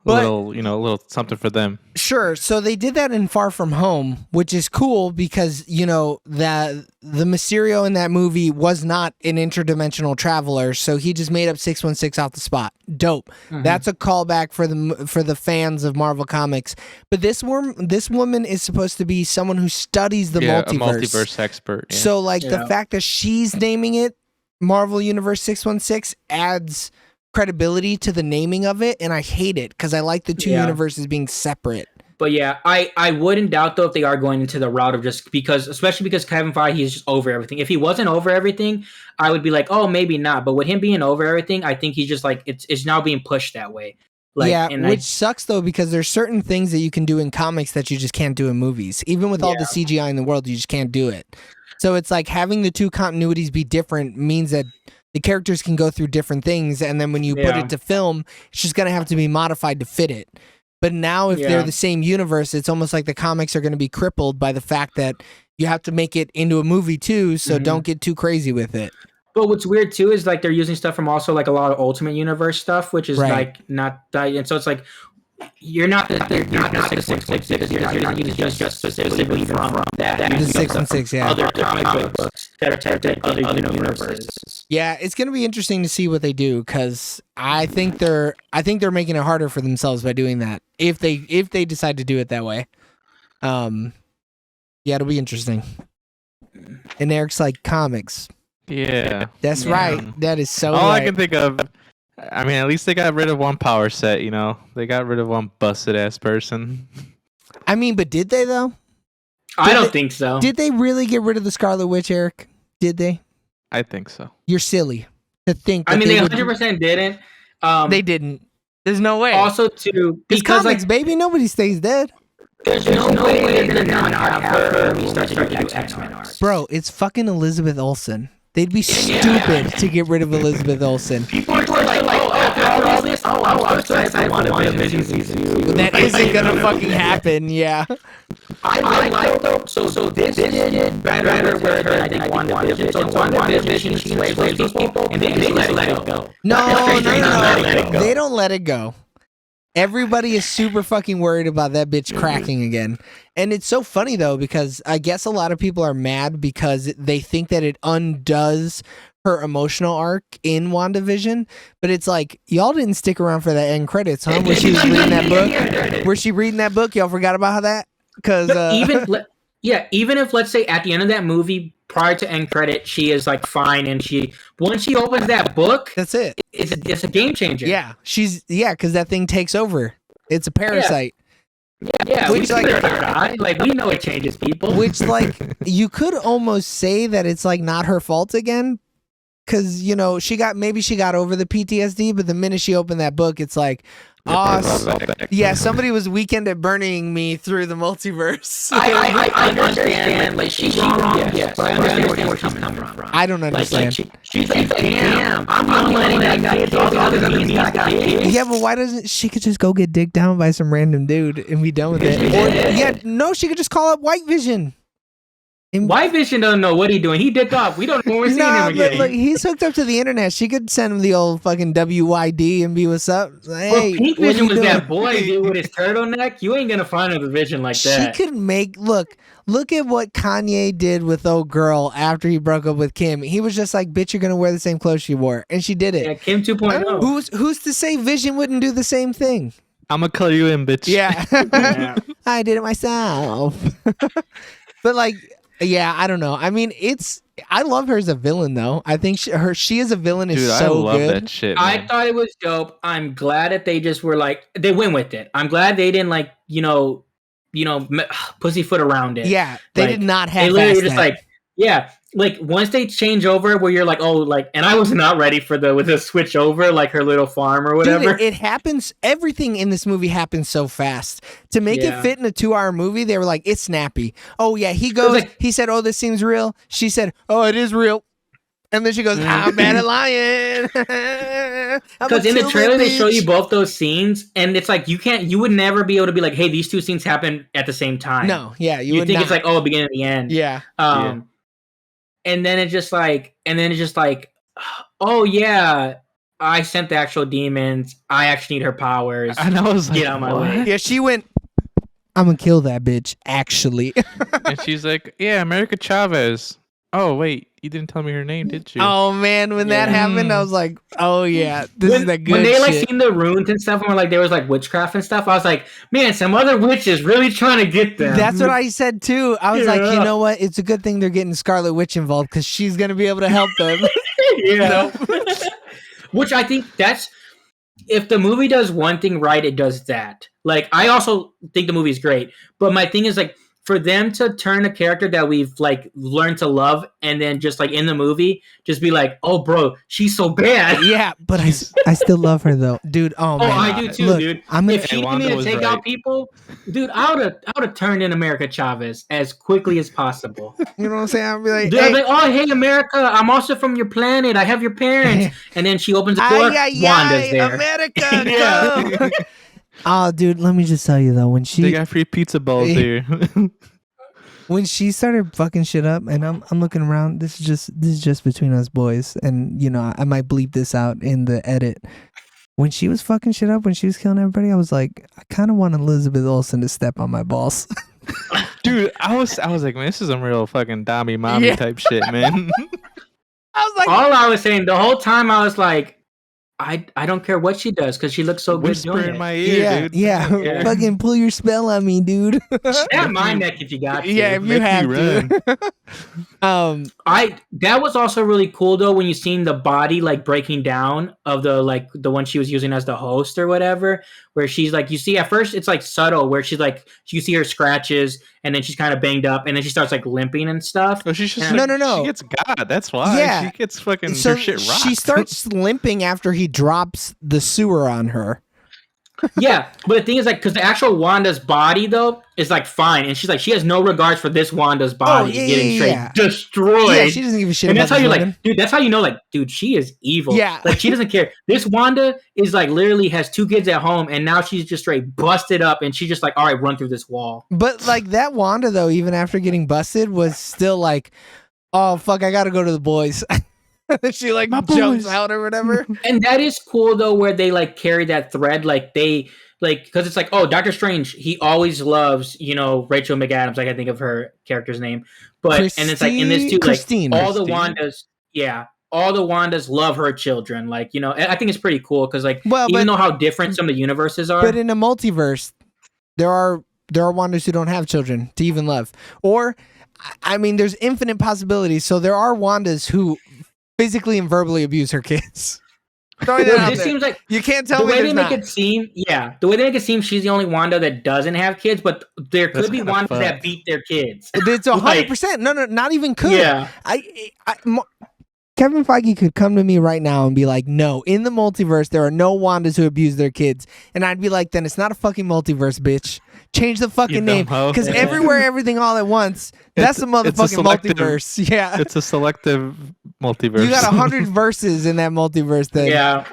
a little something for them. Sure. So they did that in Far From Home, which is cool because that the Mysterio in that movie was not an interdimensional traveler, so he just made up 616 off the spot. Dope. Mm-hmm. That's a callback for the fans of Marvel Comics. But this woman is supposed to be someone who studies the multiverse. A multiverse expert. Yeah. So the fact that she's naming it Marvel Universe 616 adds credibility to the naming of it, and I hate it because I like the two universes being separate. But yeah, I wouldn't doubt though if they are going into the route of especially because Kevin Feige, he's just over everything. If he wasn't over everything, I would be like, oh, maybe not. But with him being over everything, I think he's just like it's now being pushed that way. Which sucks though, because there's certain things that you can do in comics that you just can't do in movies. Even with all the CGI in the world, you just can't do it. So it's like having the two continuities be different means that the characters can go through different things, and then when you put it to film, it's just going to have to be modified to fit it. But now if they're the same universe, it's almost like the comics are going to be crippled by the fact that you have to make it into a movie too, so don't get too crazy with it. But what's weird too is like they're using stuff from also like a lot of Ultimate Universe stuff, which is like not that, and so it's like you're not the 616, you're not using just specifically from that. The 616, other comic books that are tagged other universes. Yeah, it's gonna be interesting to see what they do, because I think they're making it harder for themselves by doing that. If they decide to do it that way, it'll be interesting. And Eric's like, comics. Yeah, that's right. That is so. All right. I can think of. I mean, at least they got rid of one power set, They got rid of one busted-ass person. I mean, but did they, though? I don't think so. Did they really get rid of the Scarlet Witch, Eric? Did they? I think so. You're silly to think that they 100% didn't. They didn't. There's no way. Also, too, because comics, baby, nobody stays dead. There's no way they're going to not have her when we start to do X-Men art. Bro, it's fucking Elizabeth Olsen. They'd be stupid to get rid of Elizabeth Olsen. People are like, after all this, I'm so excited for WandaVision season 2. That isn't gonna fucking happen, yeah. I like though. So this did better where I think WandaVision. So WandaVision, she enslaves these people, and they just let it go. No. They don't let it go. Everybody is super fucking worried about that bitch cracking again. And it's so funny, though, because I guess a lot of people are mad because they think that it undoes her emotional arc in WandaVision. But it's like, y'all didn't stick around for that end credits, huh? When she was reading that book? Was she reading that book? Y'all forgot about how that? Because even if, let's say, at the end of that movie, prior to end credit, she is like fine, and once she opens that book, that's it. It's a game changer. Yeah, because that thing takes over. It's a parasite. Yeah, which we know it changes people. Which you could almost say that it's like not her fault again, because she got over the PTSD, but the minute she opened that book, it's like, somebody was Weekend at Burning me through the multiverse. I understand. Like she's wrong, yes, but I understand where she's coming from. I don't understand. She's like, damn, I'm letting that guy get all the other kids. Yeah, but why doesn't she could just go get dicked down by some random dude and be done with it? She could just call up White Vision. White Vision doesn't know what he's doing. He dipped off. We don't know where we're seeing him again. Look, he's hooked up to the internet. She could send him the old fucking WYD and be what's up. Hey, Pink Vision was that boy dude with his turtleneck. You ain't gonna find a Vision like that. She could look at what Kanye did with old girl after he broke up with Kim. He was just like, bitch, you're gonna wear the same clothes she wore, and she did it. Yeah, Kim 2.0. Who's to say Vision wouldn't do the same thing? I'm gonna color you in, bitch. Yeah. I did it myself. But yeah, I don't know. I mean, I love her as a villain, though. I think she as a villain is so good. I love that shit, man. I thought it was dope. I'm glad that they just were they went with it. I'm glad they didn't pussyfoot around it. Yeah, they did not have. They literally just like once they change over where you're like, oh, like, and I was not ready for with the switch over, like her little farm or whatever. Dude, it happens. Everything in this movie happens so fast. To make it fit in a 2-hour movie, they were like, it's snappy. Oh yeah, he goes. Like, he said, "Oh, this seems real." She said, "Oh, it is real." And then she goes, "I'm bad at lying." Because in the trailer they show you both those scenes, and it's like you would never be able to be like, "Hey, these two scenes happen at the same time." No, yeah, you think it's like, "Oh, beginning and the end." Yeah. And then it's just like, oh yeah, I sent the actual demons. I actually need her powers. And I was like, get out of my way. Yeah, she went, "I'm gonna kill that bitch." Actually, and she's like, "Yeah, America Chavez." Oh wait, you didn't tell me her name, did you? Oh man, when that happened, I was like, "Oh yeah, this is the good." When they like shit. seen the runes and stuff, and like there was like witchcraft and stuff, I was like, "Man, some other witch is really trying to get them." That's what I said too. I was like, you know what? It's a good thing they're getting Scarlet Witch involved because she's gonna be able to help them. Yeah. Which I think that's, if the movie does one thing right, it does that. Like, I also think the movie's great, but my thing is like, for them to turn a character that we've like learned to love and then just like in the movie just be like, "Oh bro, she's so bad." Yeah, but I still love her though, dude. Oh man, I do too. Look, dude. If she needed me to take out people, dude, I would have turned in America Chavez as quickly as possible. You know what I'm saying? I'd be like, dude, I'd be like, "Oh hey America, I'm also from your planet. I have your parents." And then she opens the door, Wanda's there. America, go. Oh, dude, let me just tell you though, when they got free pizza balls here. When she started fucking shit up, and I'm looking around, this is just between us boys, and you know I might bleep this out in the edit. When she was fucking shit up, when she was killing everybody, I was like, I kind of want Elizabeth Olsen to step on my balls. Dude, I was like, man, this is some real fucking Dami mommy type shit, man. I was like, all I was saying the whole time, I was like, I don't care what she does because she looks so good doing it. In my ear, dude. Yeah. Fucking pull your spell on me, dude. Snap my neck if you got to. Yeah, if you have to. That was also really cool though when you seen the body like breaking down of the one she was using as the host or whatever, where she's like, you see at first it's like subtle where she's like, you see her scratches and then she's kind of banged up and then she starts like limping and stuff. Oh, she's just no. She gets God. That's why. Yeah. She gets fucking her shit rocked. She starts limping after he drops the sewer on her. Yeah, but the thing is, like, because the actual Wanda's body though is like fine, and she's like, she has no regards for this Wanda's body getting straight destroyed. Yeah, she doesn't give a shit. And that's how you're like, dude. That's how you know, like, dude, she is evil. Yeah, like she doesn't care. This Wanda is like literally has 2 kids at home, and now she's just straight busted up, and she's just like, all right, run through this wall. But like that Wanda though, even after getting busted, was still like, oh fuck, I gotta go to the boys. She like jumps out or whatever. And that is cool though, where they like carry that thread, like they. Like, because it's like, oh, Doctor Strange, he always loves, Rachel McAdams. Like, I think of her character's name. But, and it's like, in this too, like, all the Wandas love her children. Like, I think it's pretty cool because, like, even though how different some of the universes are. But in a multiverse, there are Wandas who don't have children to even love. Or, I mean, there's infinite possibilities. So there are Wandas who physically and verbally abuse her kids. It seems like you can't tell me the way they make it seem. Yeah, the way they make it seem, she's the only Wanda that doesn't have kids, but there could be Wandas that beat their kids. It's 100%. No, not even could. Yeah, Kevin Feige could come to me right now and be like, no, in the multiverse, there are no Wandas who abuse their kids. And I'd be like, then it's not a fucking multiverse, bitch. Change the fucking name. Because everywhere, everything, all at once, that's a motherfucking multiverse. Yeah. It's a selective multiverse. You got 100 verses in that multiverse then. Yeah.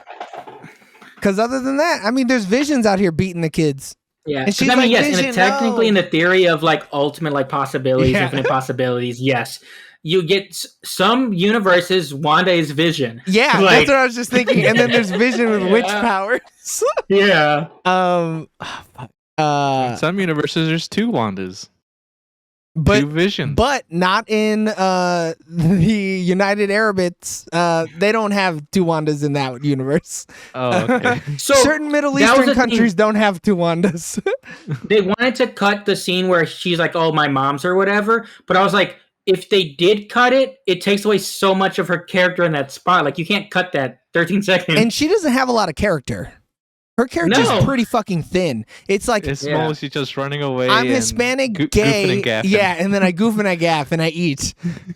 Because other than that, I mean, there's Visions out here beating the kids. Yeah. And she's like, yes, and technically in the theory of like ultimate like possibilities, infinite possibilities, yes. You get some universes, Wanda is Vision. Yeah, like, that's what I was just thinking. And then there's Vision with witch powers. Yeah. In some universes, there's 2 Wandas. 2 Visions. But not in the United Arabites. They don't have 2 Wandas in that universe. Oh, okay. So certain Middle Eastern countries don't have 2 Wandas. They wanted to cut the scene where she's like, oh, my mom's or whatever. But I was like, if they did cut it, it takes away so much of her character in that spot. Like, you can't cut that 13 seconds. And she doesn't have a lot of character. Her character's pretty fucking thin. It's like it's mostly just running away. I'm Hispanic, gay, and and then I goof and I gaff and I eat.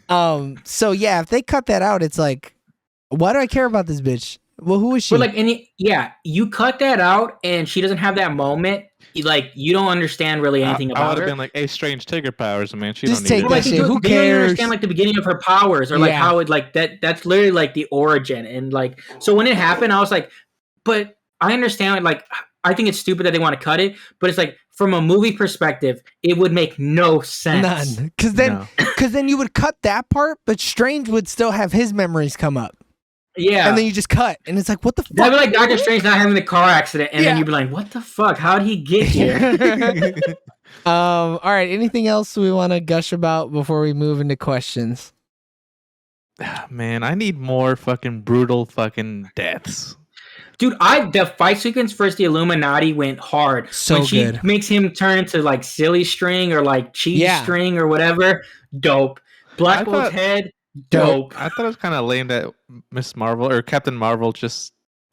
So yeah, if they cut that out, it's like, why do I care about this bitch? Well, who is she? But like, you cut that out, and she doesn't have that moment. Like, you don't understand really anything about her. I would have been like, "Hey, strange Tigger powers, man. She just don't need take that it." shit. Who cares? You don't understand like the beginning of her powers, or like how it like that. That's literally like the origin, and like so when it happened, I was like, but I understand. Like, I think it's stupid that they want to cut it, but it's like from a movie perspective, it would make no sense. None, because then you would cut that part, but Strange would still have his memories come up. Yeah. And then you just cut. And it's like, what the fuck? That'd be like Doctor Strange not having the car accident. And then you'd be like, what the fuck? How'd he get here? All right. Anything else we want to gush about before we move into questions? Man, I need more fucking brutal fucking deaths. Dude, the fight sequence versus the Illuminati went hard. So when she good. makes him turn into like silly string or like cheese string or whatever, dope. Black Bolt's head, dope. I thought it was kind of lame that Miss Marvel or Captain Marvel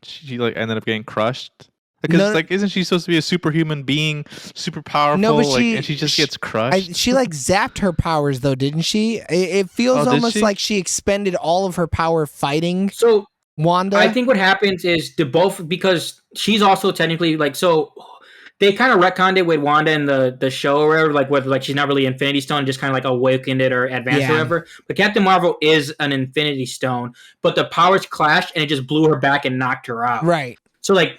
she like ended up getting crushed. Because like, isn't she supposed to be a superhuman being, super powerful? No, but and she just gets crushed. She like zapped her powers though, didn't she? It feels almost like she expended all of her power fighting. So Wanda. I think what happens is because she's also technically like they kind of retconned it with Wanda in the show or whatever, like whether like she's not really Infinity Stone, just kind of like awakened it or advanced or whatever. But Captain Marvel is an Infinity Stone, but the powers clashed and it just blew her back and knocked her out. Right. So like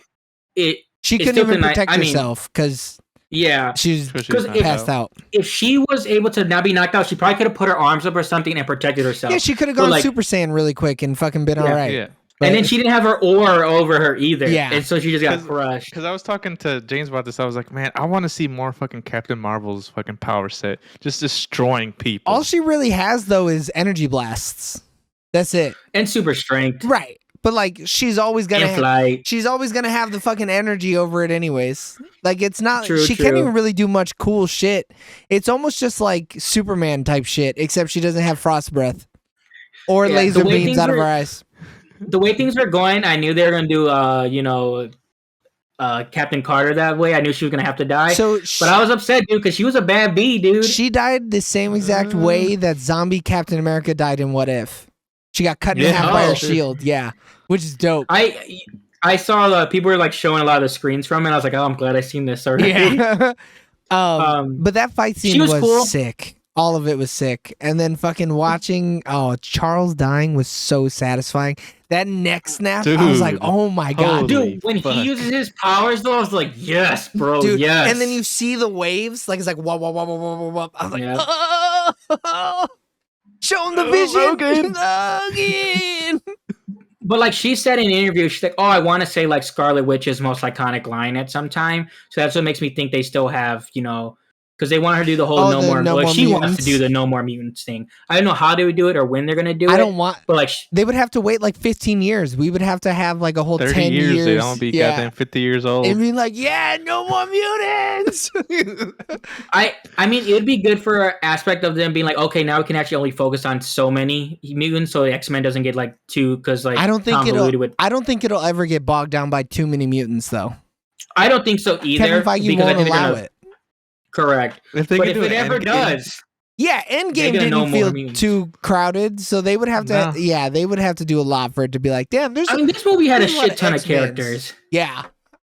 she couldn't even protect herself because she's passed out. If she was able to not be knocked out, she probably could have put her arms up or something and protected herself. Yeah, she could have gone Super Saiyan really quick and fucking been all right. Yeah. And then she didn't have her aura over her either. Yeah. And so she just got crushed. Because I was talking to James about this. I was like, man, I want to see more fucking Captain Marvel's fucking power set. Just destroying people. All she really has, though, is energy blasts. That's it. And super strength. Right. But, like, she's always going to have the fucking energy over it anyways. Like, it's not... She can't even really do much cool shit. It's almost just like Superman type shit, except she doesn't have frost breath. Or laser beams out of her eyes. The way things were going, I knew they were going to do, Captain Carter that way. I knew she was going to have to die. But I was upset, dude, because she was a bad bee, dude. She died the same exact way that zombie Captain America died in What If. She got cut in half by her shield. Yeah, which is dope. I saw people were like showing a lot of the screens from it. And I was like, oh, I'm glad I seen this already. Yeah. But that fight scene was cool. Sick. All of it was sick. And then fucking watching Charles dying was so satisfying. That neck snap, dude, I was like, oh my God. Dude, when he uses his powers, though, I was like, yes, bro, dude, yes. And then you see the waves, like it's like, wah, wah, wah, wah, wah, wah, wah. I was like, oh, show him the vision. Again. But like she said in an interview, she's like, oh, I want to say like Scarlet Witch's most iconic line at some time. So that's what makes me think they still have, because they want her to do the whole no more she mutants. Wants to do the no more mutants thing. I don't know how they would do it or when they're going to do it. But like they would have to wait like 15 years. We would have to have like a whole 10 years. They don't be goddamn 50 years old. And be like, no more mutants. I mean, it would be good for an aspect of them being like, okay, now we can actually only focus on so many mutants, so the X-Men doesn't get like too because like I don't think it'll ever get bogged down by too many mutants though. I don't think so either. Kevin Feige won't allow it. Correct. But if it ever does. Yeah, Endgame didn't feel too crowded, so they would have to they would have to do a lot for it to be like, damn, this movie had a shit ton of characters. Yeah.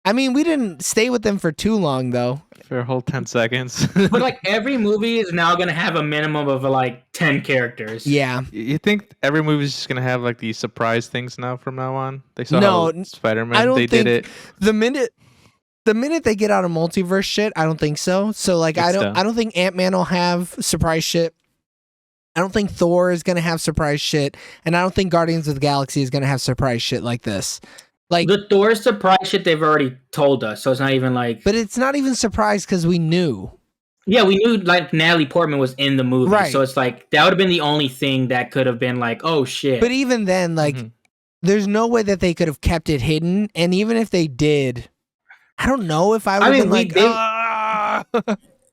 I mean, we didn't stay with them for too long though. For a whole 10 seconds. But like every movie is now going to have a minimum of like 10 characters. Yeah. You think every movie is just going to have like these surprise things now from now on? They saw how Spider-Man, did it. The minute they get out of multiverse shit, I don't think so. So like I don't think Ant-Man will have surprise shit. I don't think Thor is gonna have surprise shit, and I don't think Guardians of the Galaxy is gonna have surprise shit like this. Like the Thor surprise shit they've already told us, so it's not even like. But it's not even surprise because we knew. Yeah, we knew like Natalie Portman was in the movie, right. So it's like that would have been the only thing that could have been like, oh shit. But even then, like, there's no way that they could have kept it hidden, and even if they did. I don't know if I would have been like,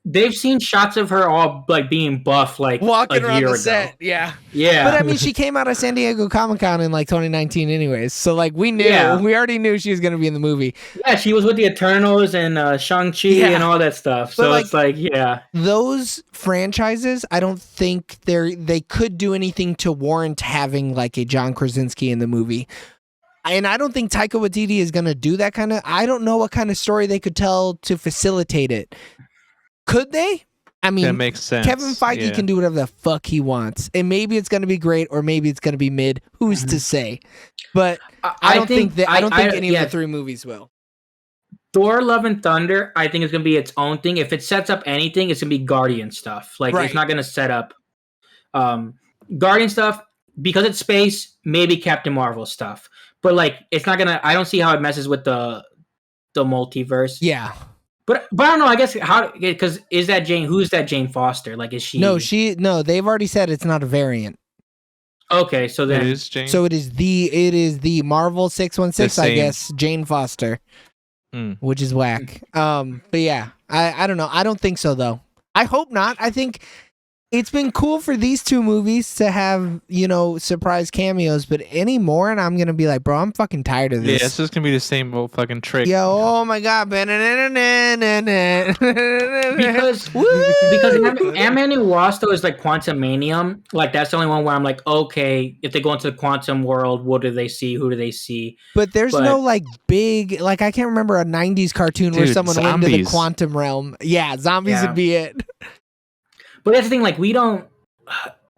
they've seen shots of her all like being buff, like walking a around year the ago. set. Yeah. Yeah. But I mean, she came out of San Diego Comic-Con in like 2019 anyways. So like we already knew she was going to be in the movie. Yeah, she was with the Eternals and Shang-Chi and all that stuff. So it's like, yeah. Those franchises, I don't think they could do anything to warrant having like a John Krasinski in the movie. And I don't think Taika Waititi is going to do that kind of... I don't know what kind of story they could tell to facilitate it. Could they? I mean, that makes sense. Kevin Feige can do whatever the fuck he wants. And maybe it's going to be great or maybe it's going to be mid. Who's to say? But I don't think any of the 3 movies will. Thor Love and Thunder, I think, is going to be its own thing. If it sets up anything, it's going to be Guardian stuff. Like, it's not going to set up Guardian stuff. Because it's space, maybe Captain Marvel stuff. But like, it's not gonna. I don't see how it messes with the multiverse. Yeah, but I don't know. I guess because is that Jane? Who's that Jane Foster? Like, is she? No. They've already said it's not a variant. Okay, so then it is Jane. So it is the Marvel 616, I guess, Jane Foster, which is whack. But yeah, I don't know. I don't think so though. I hope not. I think it's been cool for these 2 movies to have, surprise cameos, but any more and I'm going to be like, bro, I'm fucking tired of this. Yeah, it's just going to be the same old fucking trick. Yo, oh my God. because Ant-Man and Wasp is like Quantumanium. Like, that's the only one where I'm like, okay, if they go into the quantum world, what do they see? Who do they see? But there's no like big, like I can't remember a 90s cartoon where someone went into the quantum realm. Yeah, zombies would be it. But that's the thing, like, we don't...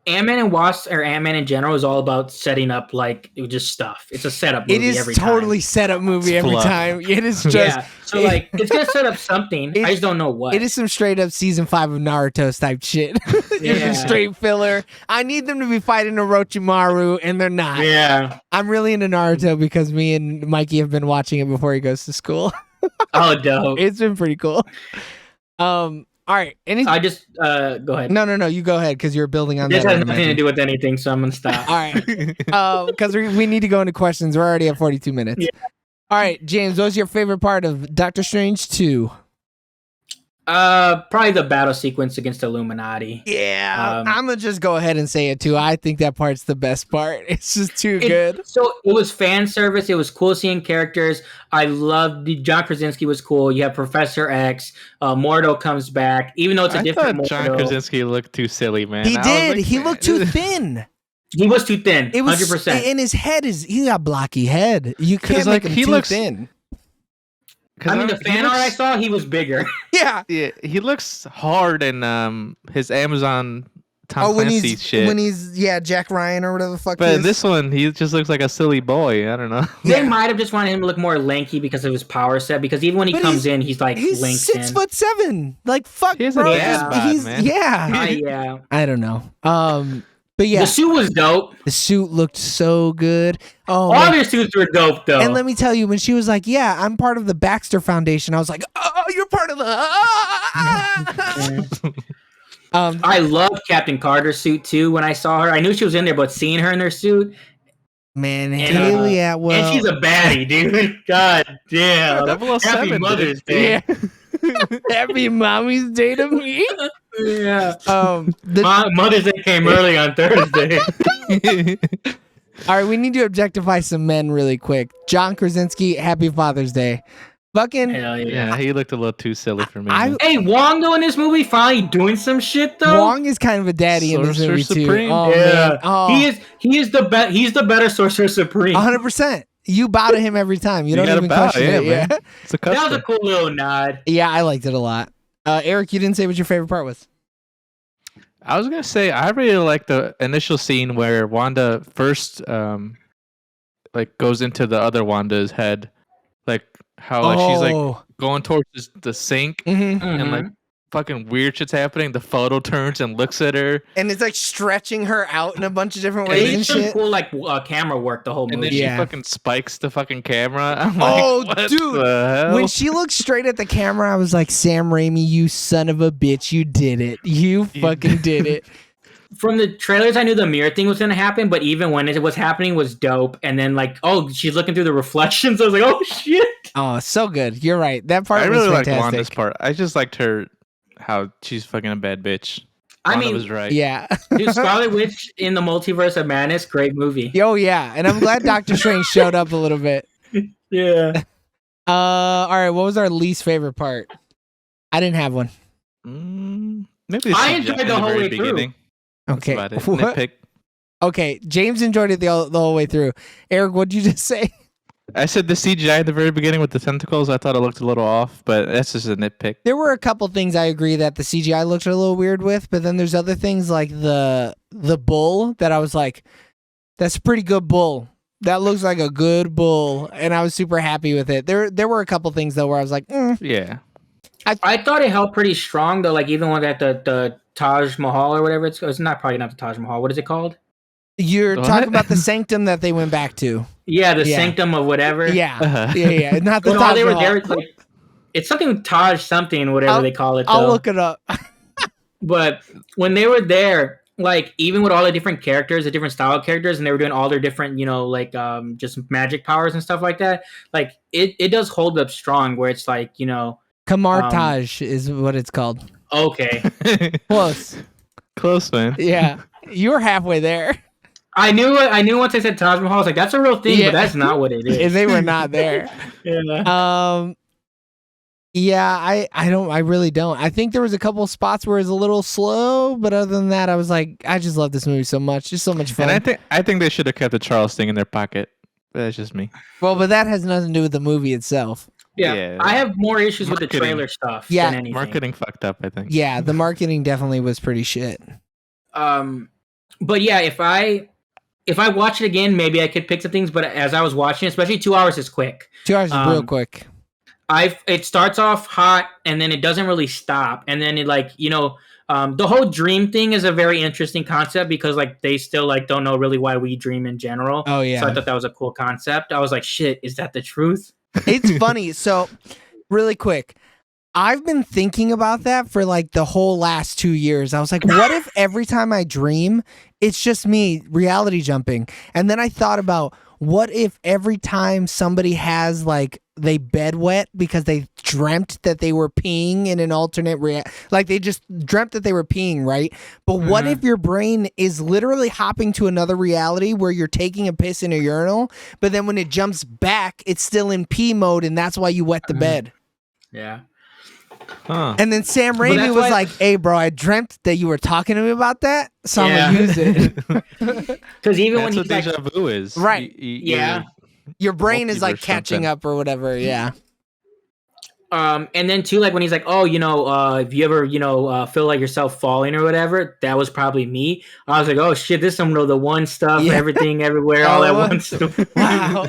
Ant-Man and Wasp, or Ant-Man in general, is all about setting up, like, just stuff. It's a setup movie every time. It is totally setup movie every time. It is just... Yeah, so, like, it's going to set up something. I just don't know what. It is some straight up season 5 of Naruto type shit. It's just straight filler. I need them to be fighting Orochimaru, and they're not. Yeah. I'm really into Naruto because me and Mikey have been watching it before he goes to school. Oh, dope. It's been pretty cool. All right. I just go ahead. No. You go ahead because you're building on that. This has nothing to do with anything, so I'm gonna stop. All right. Because we need to go into questions. We're already at 42 minutes. Yeah. All right, James. What's your favorite part of Doctor Strange 2? Probably the battle sequence against Illuminati. Yeah, I'm gonna just go ahead and say it too. I think that part's the best part. It's just too good. So it was fan service. It was cool seeing characters. I loved John Krasinski was cool. You have Professor X. Mordo comes back, even though it's a different Mordo. John Krasinski looked too silly, man. He did. He looked too thin. He was too thin. It was 100%. And his head he got a blocky head. You can't make him too thin. I mean, the fan art I saw, he was bigger. Yeah, he looks hard in his Amazon Tom Clancy shit. When he's Jack Ryan or whatever the fuck. But in this one, he just looks like a silly boy. I don't know. They might have just wanted him to look more lanky because of his power set. Because even when he comes in, he's like he's linked 6'7". Like fuck, bro. Man. Yeah. I don't know. But yeah, the suit was dope. The suit looked so good. Oh, all their suits were dope, though. And let me tell you, when she was like, "Yeah, I'm part of the Baxter Foundation," I was like, "Oh, you're part of the." I loved Captain Carter's suit too. When I saw her, I knew she was in there, but seeing her in her suit, man, Haley Atwell, and she's a baddie, dude. God damn, Happy Mother's Day. Yeah. Happy Mommy's Day to me. Yeah. Mother's Day came early on Thursday. All right, we need to objectify some men really quick. John Krasinski, Happy Father's Day. Fucking hell yeah. Yeah, he looked a little too silly for me. Hey, Wong though in this movie finally doing some shit though. Wong is kind of a daddy in this movie Supreme. too. Oh, yeah. Man. Oh. He is the he's the better Sorcerer Supreme. 100%. You bow to him every time. You don't even question it. Man. It's a that was a cool little nod. Yeah, I liked it a lot. Eric, you didn't say what your favorite part was. I was gonna say I really like the initial scene where Wanda first like goes into the other Wanda's head, like how she's like going towards the sink and like fucking weird shit's happening. The photo turns and looks at her, and it's like stretching her out in a bunch of different ways and shit. Cool, like camera work the whole movie. And then she fucking spikes the fucking camera. I'm like, what dude! the hell? When she looked straight at the camera, I was like, "Sam Raimi, you son of a bitch! You did it! You fucking did it!" From the trailers, I knew the mirror thing was going to happen, but even when it was happening, was dope. And then, like, she's looking through the reflections. I was like, oh shit! Oh, so good. You're right. That part was really fantastic. liked Wanda's part. I just liked her how she's fucking a bad bitch. I Wanda mean, was right. Yeah. dude, Scarlet Witch in the Multiverse of Madness, great movie. Oh yeah, and I'm glad Doctor Strange showed up a little bit. Yeah. All right, what was our least favorite part? I didn't have one. Maybe I CGI enjoyed in the whole very way through. beginning. Okay. That's about it. What? Nitpick. Okay, James enjoyed it the whole way through. Eric, what'd you just say? I said the CGI at the very beginning with the tentacles. I thought it looked a little off, but that's just a nitpick. There were a couple things I agree that the CGI looked a little weird with, but then there's other things like the bull that I was like, that's a pretty good bull. That looks like a good bull, and I was super happy with it. There were a couple things though where I was like, Yeah. I thought it held pretty strong though. Like even when at the Taj Mahal or whatever it's not probably not the Taj Mahal. What is it called? You're What? talking about the sanctum that they went back to. Yeah, the Yeah. Sanctum of whatever. Yeah, Uh-huh. yeah. Not the When Taj all they were Mahal. there, like, it's something Taj something, whatever they call it. I'll though. look it up. But when they were there, like even with all the different characters, the different style characters, and they were doing all their different, like just magic powers and stuff like that, like it does hold up strong. Where it's like Kamar Taj is what it's called. okay, Close. Close, man. Yeah, you were halfway there. I knew once I said Taj Mahal, I was like, that's a real thing, Yeah. but that's not what it is. They were not there. Yeah. Yeah, I really don't. I think there was a couple spots where it was a little slow, but other than that, I was like, I just love this movie so much. Just so much fun. And I think they should have kept the Charles thing in their pocket. That's just me. Well, but that has nothing to do with the movie itself. Yeah, I have more issues with the Marketing. trailer stuff Yeah. than anything. Marketing fucked up, I think. Yeah, the marketing definitely was pretty shit. But yeah, if I watch it again, maybe I could pick some things. But as I was watching, especially 2 hours is quick. 2 hours is real quick. It starts off hot and then it doesn't really stop, and then it the whole dream thing is a very interesting concept because like they still like don't know really why we dream in general. Oh yeah. So I thought that was a cool concept. I was like, shit, is that the truth? It's funny. So, really quick, I've been thinking about that for like the whole last 2 years. I was like, what if every time I dream, it's just me reality jumping? And then I thought about what if every time somebody has like they bedwet because they dreamt that they were peeing in an alternate like they just dreamt that they were peeing, right? But what if your brain is literally hopping to another reality where you're taking a piss in a urinal, but then when it jumps back, it's still in pee mode, and that's why you wet the bed. Yeah. Huh. And then Sam Raimi that's was why- like, "Hey, bro, I dreamt that you were talking to me about that, so I'm Yeah. gonna use it." Because even when That's what he's like, deja vu is. Right. Yeah. Your brain is like Multiverse catching something. up or whatever. Yeah. and then too, like when he's like, oh, if you ever, feel like yourself falling or whatever, that was probably me. I was like, oh shit, this is some of the one stuff, Yeah. everything, everywhere, all at Oh, once. Wow.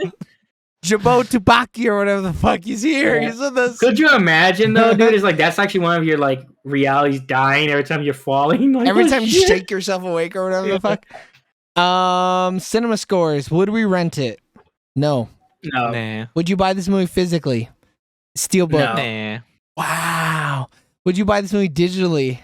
Jabot Tupaki or whatever the fuck he's here. Yeah. He's with us. Could you imagine though, dude? It's like that's actually one of your like realities dying every time you're falling. Like, Every oh, time you shit. shake yourself awake or whatever the fuck. Cinema scores. Would we rent it? No. No. Nah. Would you buy this movie physically? Steelbook. No. Nah. Wow. Would you buy this movie digitally?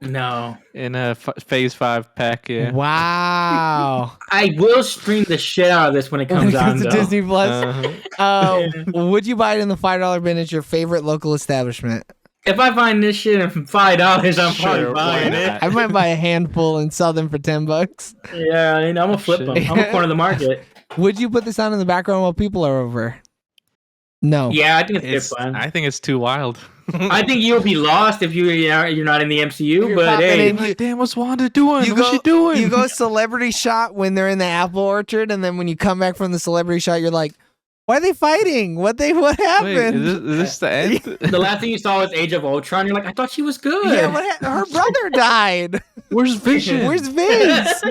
No. In a phase 5 pack, yeah. Wow. I will stream the shit out of this when it When it comes on. comes to Though. Disney Plus. Uh-huh. Would you buy it in the $5 bin at your favorite local establishment? If I find this shit at $5, I'm Sure, probably why buying it. not? I might buy a handful and sell them for $10. Yeah, I'm gonna flip them. I'm a corner of the market. Would you put this on in the background while people are over? No. Yeah, I think it's fun. I think it's too wild. I think you'll be lost if you're not in the MCU. You're But popping hey, in, Like, damn, what's Wanda doing? You What's go- she doing? You go celebrity shot when they're in the apple orchard, and then when you come back from the celebrity shot, you're like, why are they fighting? What Wait, happened? is this the end? the last thing you saw was Age of Ultron. You're like, I thought she was good. Yeah, her brother died. Where's Vision? Where's Vince?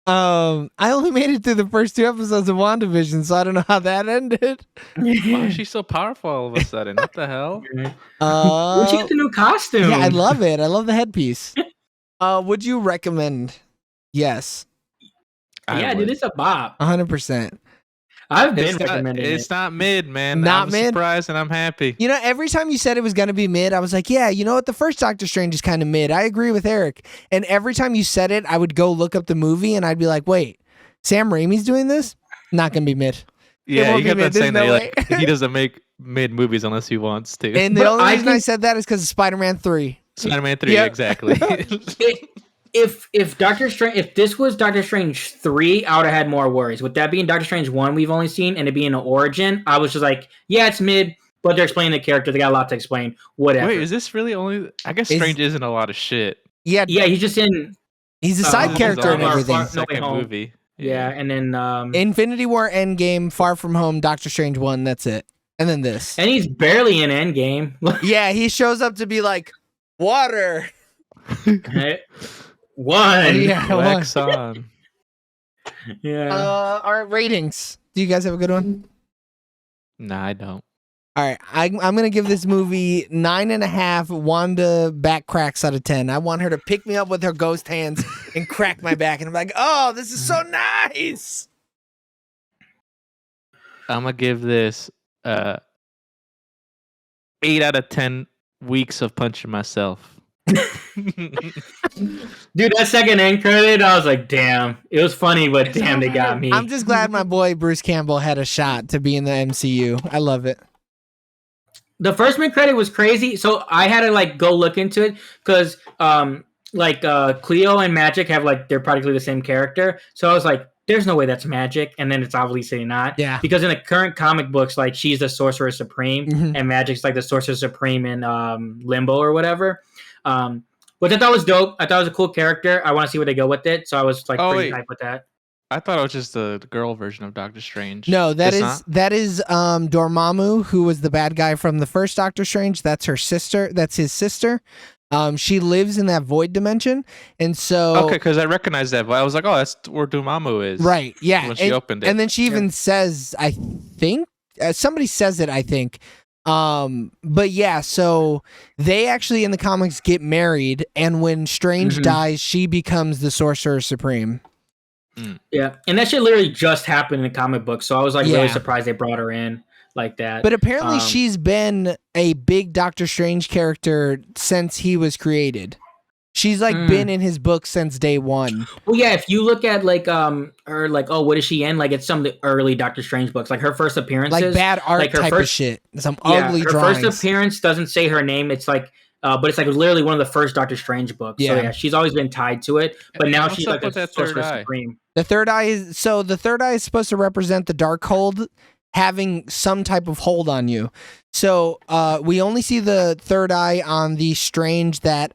I only made it through the first 2 episodes of WandaVision, so I don't know how that ended. Why is she so powerful all of a sudden? What the hell? Where'd you get the new costume? Yeah, I love it. I love the headpiece. Would you recommend? Yes, Yeah, dude, it's a bop. 100%. I've been It's not, recommending it's it. not mid, man. Not I'm mid? surprised and I'm happy. You know, every time you said it was going to be mid, I was like, yeah, you know what? The first Doctor Strange is kind of mid. I agree with Eric. And every time you said it, I would go look up the movie and I'd be like, wait, Sam Raimi's doing this? Not going to be mid. Yeah, won't you be kept mid. on There's saying no that way. like he doesn't make mid movies unless he wants to. And the But only I reason I think- said that is because of Spider-Man 3. Spider-Man 3, Yep. exactly. If Doctor Strange, if this was Doctor Strange 3, I would have had more worries. With that being Doctor Strange 1, we've only seen, and it being an origin, I was just like, yeah, it's mid, but they're explaining the character. They got a lot to explain. Whatever. Wait, is this really only? I guess Strange isn't a lot of shit. Yeah, Yeah, he's just in. he's a side This is character and Far- everything. Far- No Way Second Home. movie. Yeah, and then Infinity War, Endgame, Far From Home, Doctor Strange 1, that's it. And then this. and he's barely in Endgame. Yeah, he shows up to be like, water. One. Yeah, one. Wax on. Yeah. All right, ratings. Do you guys have a good one? Nah, I don't. All right, I'm going to give this movie 9.5 Wanda back cracks out of 10. I want her to pick me up with her ghost hands and crack my back. And I'm like, oh, this is so nice. I'm gonna give this 8 out of 10 weeks of punching myself. Dude, that second end credit, I was like, damn. It was funny, but damn, they got me. I'm just glad my boy Bruce Campbell had a shot to be in the MCU. I love it. The first mid credit was crazy, so I had to like go look into it because Cleo and Magic have like they're practically the same character. So I was like, there's no way that's Magic, and then it's obviously not. Yeah. Because in the current comic books, like she's the Sorcerer Supreme, Mhm. and Magic's like the Sorcerer Supreme in Limbo or whatever. Which I thought was dope. I thought it was a cool character. I want to see where they go with it. So I was like pretty hyped with that. I thought it was just the girl version of Doctor Strange. No, that It's is not? Dormammu, who was the bad guy from the first Doctor Strange. That's her sister. That's his sister. She lives in that void dimension, and so Okay, because I recognized that, but I was like, oh, that's where Dormammu is. right, yeah. When she opened it. And then she even says, I think somebody says it. I think. But yeah, so they actually in the comics get married, and when Strange Mhm. dies, she becomes the Sorcerer Supreme. Yeah, and that shit literally just happened in the comic book. So I was like Yeah. really surprised they brought her in like that. But apparently, Um, she's been a big Doctor Strange character since he was created. She's like been in his book since day one. Well, yeah, if you look at like her like what is she in? Like it's some of the early Doctor Strange books. Like her first appearances, Like bad art like her type of first- shit. Some ugly her drawings. first appearance doesn't say her name. It's like, but it's like literally one of the first Doctor Strange books. So Yeah. yeah, she's always been tied to it. But now What's she's up like a with that third Sorcerer eye? Supreme. The third eye is supposed to represent the Darkhold having some type of hold on you. So we only see the third eye on the Strange that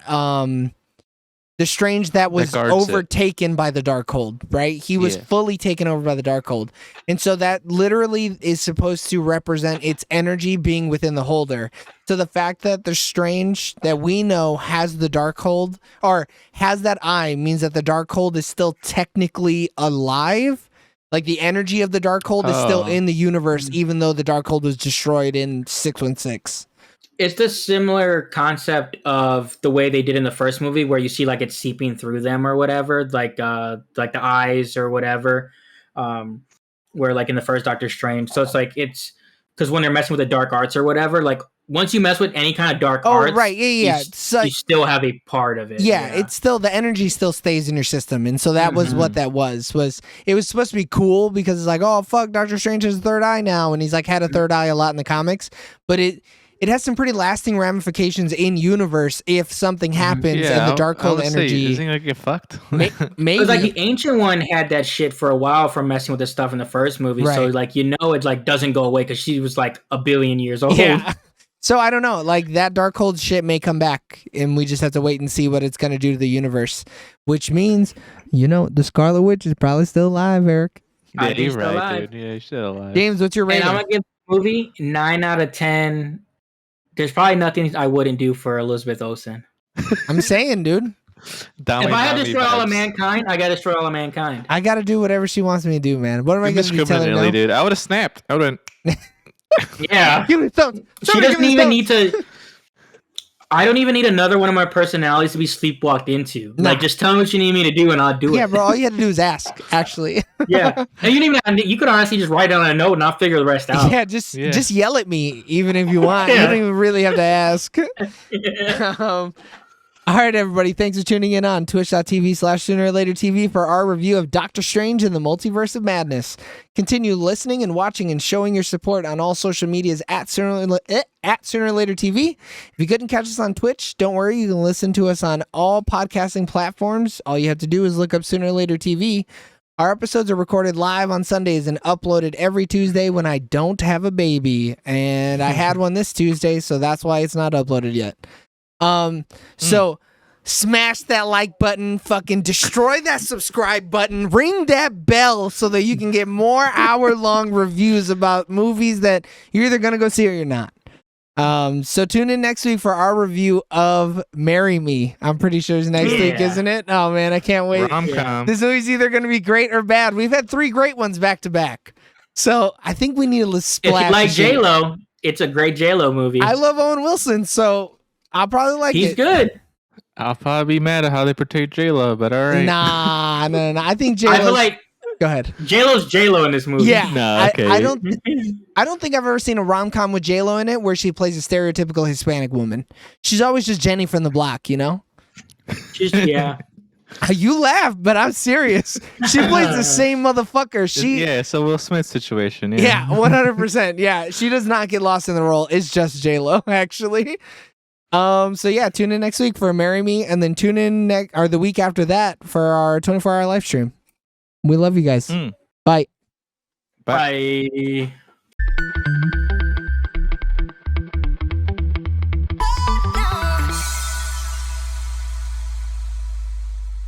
was guards it. overtaken by the Darkhold, right? He was Yeah. fully taken over by the Darkhold. And so that literally is supposed to represent its energy being within the holder. So the fact that the Strange that we know has the Darkhold or has that eye means that the Darkhold is still technically alive. Like the energy of the Darkhold is still Oh. in the universe, even though the Darkhold was destroyed in 616. It's the similar concept of the way they did in the first movie, where you see like it's seeping through them or whatever, like the eyes or whatever. Where like in the first Doctor Strange, so it's like it's because when they're messing with the dark arts or whatever, like once you mess with any kind of dark arts, right, yeah. you, So, you still have a part of it. yeah, it's still the energy still stays in your system, and so that was what that was it was supposed to be cool because it's like, oh fuck, Doctor Strange has a third eye now, and he's like had a third eye a lot in the comics, but it has some pretty lasting ramifications in universe if something happens and the Darkhold energy. Isn't he gonna get fucked? Maybe Because like the ancient one had that shit for a while from messing with the stuff in the first movie, so Right. like it like doesn't go away because she was like a billion years old. yeah. So I don't know, like that Darkhold shit may come back, and we just have to wait and see what it's gonna do to the universe. Which means, the Scarlet Witch is probably still alive, Eric. I Yeah, think you're he's still right, alive. dude. Yeah, he's still alive. James, what's your And rating? I'm gonna give the movie 9 out of 10. There's probably nothing I wouldn't do for Elizabeth Olsen. I'm saying, dude, Dolly If I had to Mommy destroy all of vibes. mankind, I gotta destroy all of mankind. I gotta do whatever she wants me to do, man. What am I gonna do? Tell her Indiscriminately, no? dude. I would have snapped. I would have. Yeah. Give me stones. She doesn't even need to. I don't even need another one of my personalities to be sleepwalked into. Nah. Like, just tell me what you need me to do, and I'll do Yeah, it. bro. All you had to do is ask. Actually, Yeah, and you could honestly just write down a note, and I'll figure the rest out. yeah. Just yell at me, even if you want. You Yeah. don't even really have to ask. All All right, everybody. Thanks for tuning in on twitch.tv/SoonerOrLaterTV for our review of Doctor Strange in the Multiverse of Madness. Continue listening and watching and showing your support on all social medias at SoonerOrLaterTV. If you couldn't catch us on Twitch, don't worry. You can listen to us on all podcasting platforms. All you have to do is look up Sooner or Later TV. Our episodes are recorded live on Sundays and uploaded every Tuesday when I don't have a baby. And I had one this Tuesday, so that's why it's not uploaded yet. So smash that like button, fucking destroy that subscribe button, ring that bell so that you can get more hour-long reviews about movies that you're either going to go see or you're not. So tune in next week for our review of Marry Me. I'm pretty sure it's next week, isn't it? Oh man, I can't wait. Rom-com. This movie's either going to be great or bad. We've had 3 great ones back to back. So I think we need a splash. If you like J-Lo, it's a great J-Lo movie. I love Owen Wilson, so I'll probably like it. He's good. I'll probably be mad at how they portray J-Lo, but all right. Nah. I think J-Lo. I feel like go ahead. J-Lo's J-Lo in this movie. Yeah. No, okay. I don't think I've ever seen a rom-com with J-Lo in it where she plays a stereotypical Hispanic woman. She's always just Jenny from the block, you know? Yeah. You laugh, but I'm serious. She plays the same motherfucker. So Will Smith situation. Yeah, 100%. Yeah, she does not get lost in the role. It's just J-Lo, actually. So yeah, tune in next week for Marry Me, and then tune in the week after that for our 24-hour live stream. We love you guys. Bye. Bye.